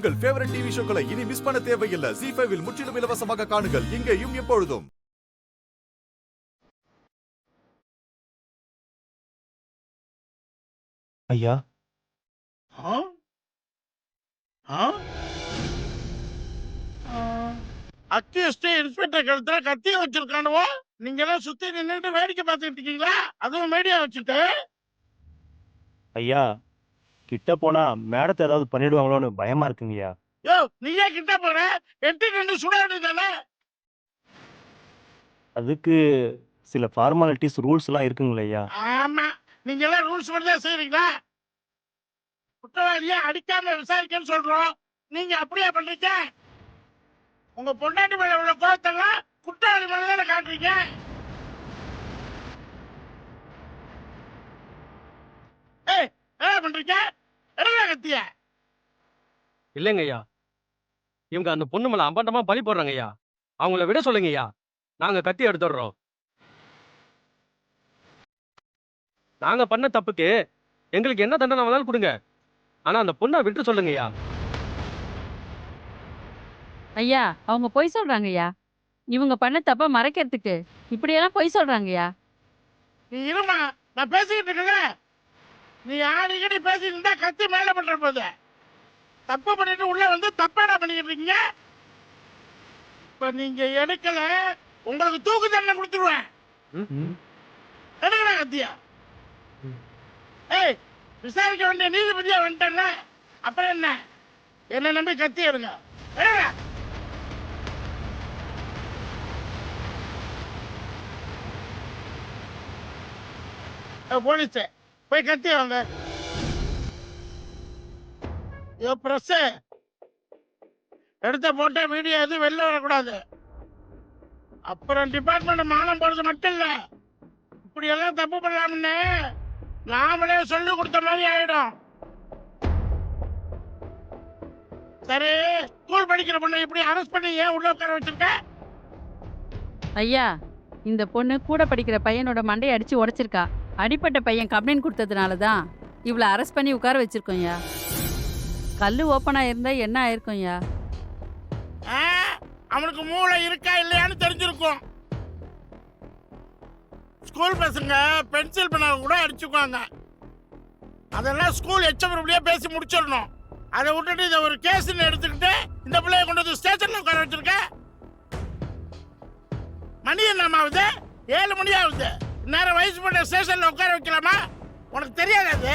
உங்கள் favourite TV ஷோக்களை இனி miss பண்ண தேவையில்லை. ZEE5 இல் முற்றிலும் இலவசமாக காணுங்கள். இங்கேயும் எப்பொழுதும். ஐயா, அக்யூஸ்ட் இன்ஸ்பெக்டர் கழுத்துல கத்திய வச்சிருக்கானுவோ, நீங்க எல்லாம் சுத்தி நின்னுட்டு வேடிக்கை பார்த்துட்டு இருக்கீங்களா? அதுவும் மீடியா வச்சுட்டு. ஐயா, கிட்ட போனா மேடத்தை ஏதாவது பண்ணிடுவாங்களோன்னு பயமா இருக்குங்கய்யா. யோ, நீயே கிட்ட போற, எட்டி நின்று சுட வேண்டியதானே? அதுக்கு சில ஃபார்மாலிட்டிஸ் ரூல்ஸ் எல்லாம் இருக்குங்களா ஐயா? ஆமா, நீங்க எல்லாம் ரூல்ஸ் மட்டும் தான் செய்றீங்களா? குற்றவாளியை அடிக்காம விசாரிக்கன்னு சொல்றோம், நீங்க அப்படியே பண்றீங்க. உங்க பொண்டாட்டி மேல உள்ள கோபத்தெல்லாம் குற்றவாளி மேல தானே காட்டுறீங்க. ஏய், என்ன பண்றீங்க? என்ன கத்திய? இல்லைங்க ஐயா, இவங்க அந்த பொண்ணு மேல அபாண்டமா பழி போடுறாங்க ஐயா. அவங்கள விட சொல்லுங்க ஐயா, நாங்க கத்தி எடுத்துடுறோம். நாங்க பண்ண தப்புக்கு எங்களுக்கு என்ன தண்டனை வேணாலும் கொடுங்க, ஆனா அந்த பொண்ணை விட்டு சொல்லுங்க ஐயா. ஐயா, அவங்க பொய் சொல்றாங்கய்யா. இவங்க பண்ண தப்ப மறைக்கிறதுக்கு இப்படியெல்லாம் பொய் சொல்றாங்கய்யா. நீ இருமா, நான் பேசிக்கிட்டு இருக்கேன். நீ அடிக்கடி பேசிட்டு இருந்தா கத்தி மேல பண்ற போது தப்பு பண்ணிட்டு உள்ள வந்து தப்பாடா பண்ணிக்கிட்டு இருக்கீங்க. இப்ப நீங்க எடுக்கல, உங்களுக்கு தூக்கு தண்டனை கொடுத்துருவேன். எடுக்கடா கத்தியா. ஏய், விசாரிக்க வேண்டிய நீதிபதியா வந்துட்டேன்ல, அப்புறம் என்ன? என்ன நம்பி கத்தி எடுங்க. போலீஸ் போய் கத்தி வாங்க. பிரஸ் எடுத்த போட்ட மீடியா எதுவும் வெளில வரக்கூடாது. அப்புறம் டிபார்ட்மெண்ட் மானம் போறது மட்டும் இல்ல, இப்படி எல்லாம் தப்பு பண்ணலாம்னு நாமளே சொல்லி கொடுத்த மாதிரி ஆயிடும். சரி, ஸ்கூல் படிக்கிற பொண்ணு இப்படி அரெஸ்ட் பண்ணி ஏன் உள்ள உட்கார வச்சிருக்க? ஐயா, இந்த பொண்ணு கூட படிக்கிற பையனோட மண்டையை அடிச்சு உடைச்சிருக்கா. அடிப்பட்ட பையன் கம்ப்ளைண்ட் கொடுத்ததுனால தான் இவளை அரெஸ்ட் பண்ணி உட்கார வச்சிருக்கோம்யா. கல்லு ஓப்பனா இருந்தா என்ன ஆயிருக்கும்யா? அவனுக்கு மூளை இருக்கா இல்லையான்னு தெரிஞ்சிருக்கும். ஸ்கூல் பசங்க பென்சில் பண்ண கூட அடிச்சுக்குவாங்க. அதெல்லாம் ஸ்கூல் எச்சபடியே பேசி முடிச்சிடணும். அதை விட்டுட்டு இதை ஒரு கேஸ்ன்னு எடுத்துக்கிட்டு இந்த பிள்ளைய கொண்டு வந்து ஸ்டேஷன்ல உட்கார வச்சிருக்க. மணி என்னமாவது? 7 மணி ஆகுது. நேரம் வயசு பண்ண ஸ்டேஷன்ல உட்கார வைக்கலாமா? உனக்கு தெரியாது அது.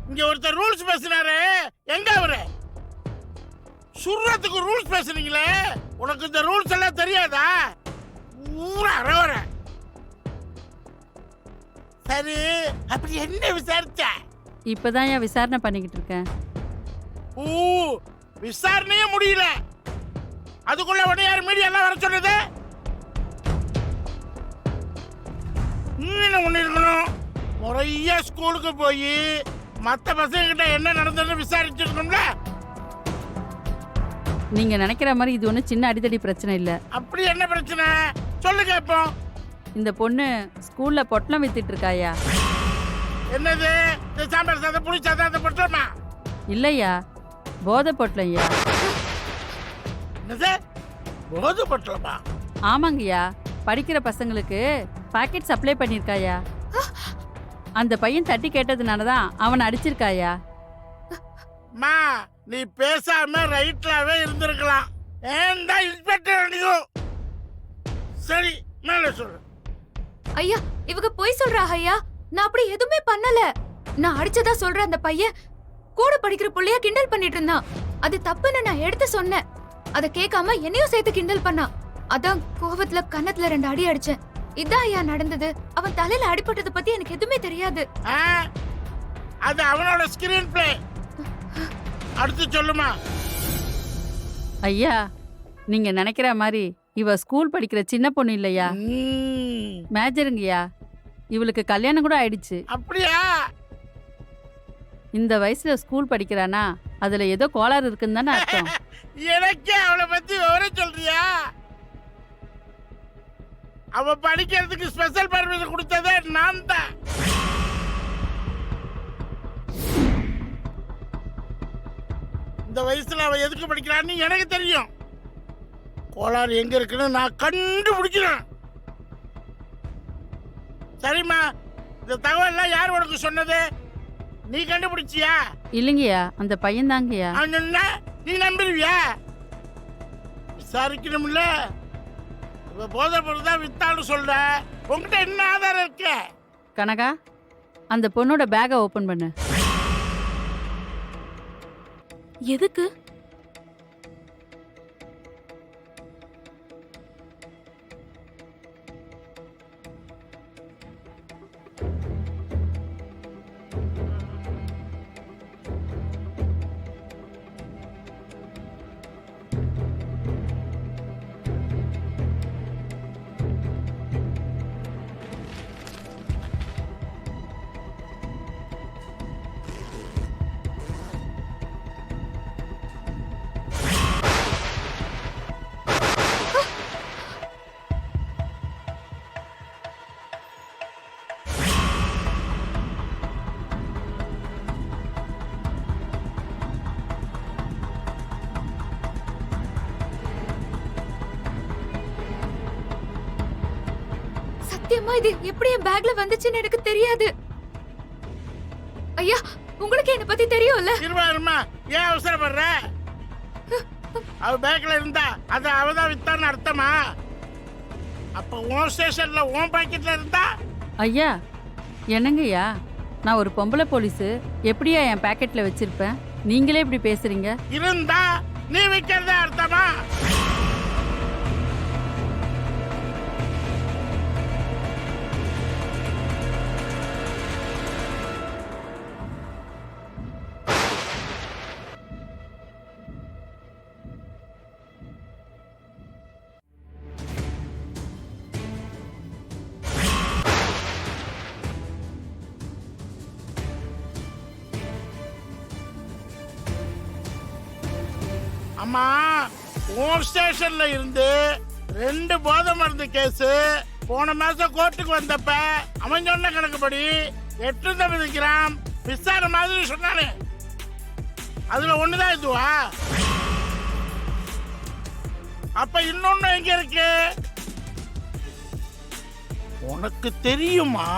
இங்க ஒருத்தர் ரூல்ஸ் பேசினாரு, எங்க அவரு? சுடுறதுக்கு ரூல்ஸ் பேசுறீங்களே, உனக்கு இந்த ரூல்ஸ் எல்லாம் தெரியாதா? அரவர சரி, அப்படி என்ன விசாரிச்ச? இப்பதான் ஏன் விசாரணை பண்ணிக்கிட்டு இருக்கேன். விசாரணையே முடியல, அதுக்குள்ள உடனே யார் மீடியா எல்லாம் வர சொன்னது? ஒண்ணு இருக்கணும், முறையா ஸ்கூலுக்கு போய் மத்த பசங்க கிட்ட என்ன நடந்ததுன்னு விசாரிச்சிருக்கணும்ல. நீங்க நினைக்கிற மாதிரி இது ஒன்றும் சின்ன அடித்தடி பிரச்சனை இல்லை. அப்படி என்ன பிரச்சனை சொல்லுங்க. இப்போ இந்த பொண்ணு ஸ்கூல்ல பொட்டலம் வித்துட்டு இருக்காயா. என்னது? இந்த சாம்பார் சாதம் புளி சாதம் பொட்டலமா? இல்லையா, போதை பொட்டலம்யா. என்னது போதை பொட்டலமா? ஆமாங்கய்யா, படிக்கிற பசங்களுக்கு பாக்கெட் சப்ளை பண்ணிருக்காயா. அந்த பையன் தட்டி கேட்டதுனால தான் அவனை அடிச்சிருக்காயா. மா, நீ பேசாம ரைட்லாவே இருந்திருக்கலாம். ஏன்டா இன்ஸ்பெக்டர் அடிக்கும்? சரி, மேல சொல்லு. ஐயா, இவங்க பொய் சொல்றாங்க ஐயா. நான் அப்படி எதுவுமே பண்ணல. நான் அடிச்சதா சொல்ற அந்த பையன் கூட படிக்கிற புள்ளைய கிண்டல் பண்ணிட்டு இருந்தான். அது தப்புன்னு நான் எடுத்து சொன்னேன். அதை கேட்காம என்னையும் சேர்த்து கிண்டல் பண்ணான். அதான் கோவத்துல கன்னத்துல 2 அடி அடிச்சேன். இதான் ஐயா நடந்தது. அவன் தலையில அடிபட்டதை பத்தி எனக்கு எதுவுமே தெரியாது. அது அவனோட ஸ்கிரீன் பிளே. அடுத்து சொல்லுமா. ஐயா, நீங்க நினைக்கிற மாதிரி இவ ஸ்கூல் படிக்கிற சின்ன பொண்ணு இல்லையா, மேஜருங்கய்யா. இவளுக்கு கல்யாணம் கூட ஆயிடுச்சு. அப்படியா? இந்த வயசுல ஸ்கூல் படிக்கிறானா, அதுல ஏதோ கோளாறு இருக்குன்னு தானே அர்த்தம். எனக்கே அவளை பத்தி விவரம் சொல்றியா? அவ படிக்கிறதுக்கு ஸ்பெஷல் பர்மிஷன் கொடுத்ததே நான் தான். இந்த வயசுல அவ எதுக்கு படிக்கிறான்னு எனக்கு தெரியும். கோளாறு எங்க இருக்குன்னு நான் கண்டுபிடிக்கிறேன். சரிம்மா, இந்த தகவல்லாம் யார் உனக்கு சொன்னது? நீ கண்டுபிடிச்சியா? இல்லைங்கய்யா, அந்த பையன் தாங்கய்யா. அவன் நீ நம்பிடுவியா? விசாரிக்கணும்ல. இவ போதை பொருள் தான் வித்தான்னு சொல்ற. உங்ககிட்ட என்ன ஆதாரம் இருக்கு? கனகா, அந்த பொண்ணோட பேக்கை ஓபன் பண்ணு. எதுக்கு? சத்தியமா இது எப்படி என் பேக்ல வந்துச்சுன்னு எனக்கு தெரியாது. ஐயா, உங்களுக்கு என்ன பத்தி தெரியும்ல? இருமா, ஏன் அவசரப்படுற? அவ பேக்ல இருந்தா அது அவதான் வித்தான்னு அர்த்தமா? அப்ப உன் ஸ்டேஷன்ல உன் பாக்கெட்ல இருந்தா? ஐயா, என்னங்கய்யா, நான் ஒரு பொம்பளை போலீஸு, எப்படியா என் பாக்கெட்ல வச்சிருப்பேன்? நீங்களே இப்படி பேசுறீங்க. இருந்தா நீ விக்கிறதா அர்த்தமா? அம்மா, உன் ஸ்டேஷன்ல இருந்து 2 போதை மருந்து கேஸ் போன மாசம் கோர்ட்டுக்கு வந்தப்ப அவன் சொன்ன கணக்குப்படி 890 கிராம் விசாரணை மாதிரி சொன்னானே, அதுல ஒண்ணுதான் இதுவா? அப்ப இன்னொன்னு எங்க இருக்கு உனக்கு தெரியுமா?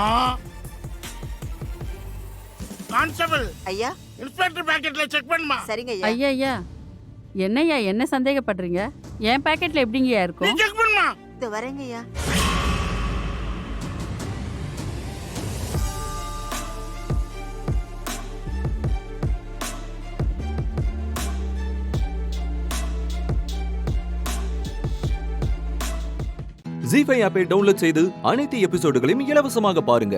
கான்ஸ்டபிள் ஐயா, இன்ஸ்பெக்டர் பாக்கெட்ல செக் பண்ணுமா? சரிங்க ஐயா. ஐயா ஐயா, என்னய்யா என்ன சந்தேகப்படுறீங்க? என் பாக்கெட்ல எப்படிங்கய்யா நீ இருக்கும்? செக் பண்ணுமா? இது வரேங்க ஐயா. ஜீ5 ஆப்பை டவுன்லோட் செய்து அனைத்து எபிசோடுகளையும் இலவசமாக பாருங்க.